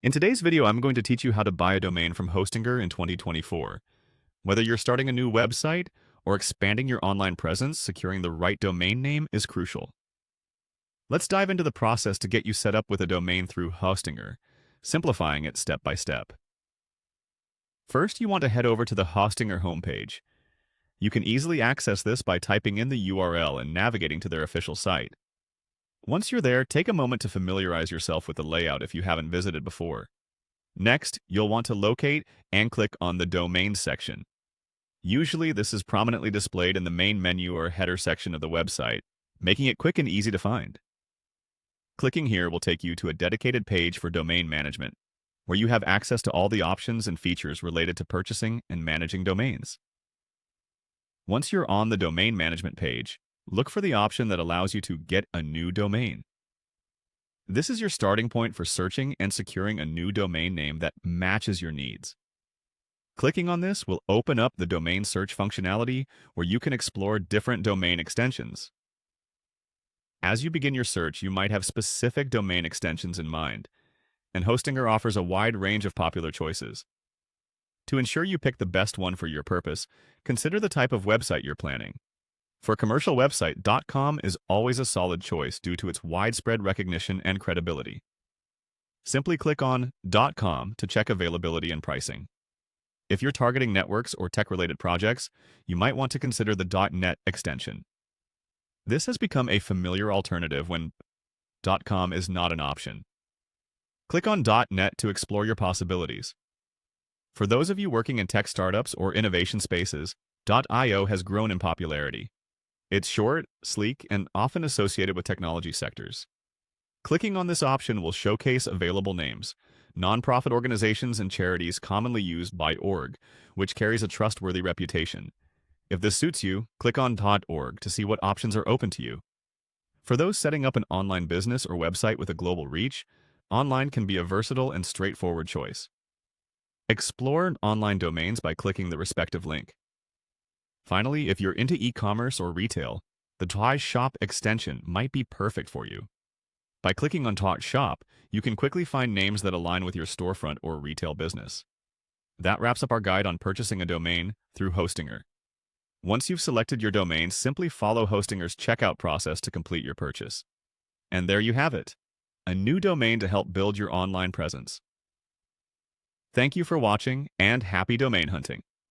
In today's video, I'm going to teach you how to buy a domain from Hostinger in 2024. Whether you're starting a new website or expanding your online presence, securing the right domain name is crucial. Let's dive into the process to get you set up with a domain through Hostinger, simplifying it step by step. First, you want to head over to the Hostinger homepage. You can easily access this by typing in the URL and navigating to their official site. Once you're there, take a moment to familiarize yourself with the layout if you haven't visited before. Next, you'll want to locate and click on the Domain section. Usually, this is prominently displayed in the main menu or header section of the website, making it quick and easy to find. Clicking here will take you to a dedicated page for domain management, where you have access to all the options and features related to purchasing and managing domains. Once you're on the domain management page, look for the option that allows you to get a new domain. This is your starting point for searching and securing a new domain name that matches your needs. Clicking on this will open up the domain search functionality where you can explore different domain extensions. As you begin your search, you might have specific domain extensions in mind, and Hostinger offers a wide range of popular choices. To ensure you pick the best one for your purpose, consider the type of website you're planning. For a commercial website, .com is always a solid choice due to its widespread recognition and credibility. Simply click on .com to check availability and pricing. If you're targeting networks or tech-related projects, you might want to consider the .net extension. This has become a familiar alternative when .com is not an option. Click on .net to explore your possibilities. For those of you working in tech startups or innovation spaces, .io has grown in popularity. It's short, sleek, and often associated with technology sectors. Clicking on this option will showcase available names, nonprofit organizations and charities commonly used by .org, which carries a trustworthy reputation. If this suits you, click on .org to see what options are open to you. For those setting up an online business or website with a global reach, online can be a versatile and straightforward choice. Explore online domains by clicking the respective link. Finally, if you're into e-commerce or retail, the Toy Shop extension might be perfect for you. By clicking on Toy Shop, you can quickly find names that align with your storefront or retail business. That wraps up our guide on purchasing a domain through Hostinger. Once you've selected your domain, simply follow Hostinger's checkout process to complete your purchase. And there you have it, a new domain to help build your online presence. Thank you for watching, and happy domain hunting!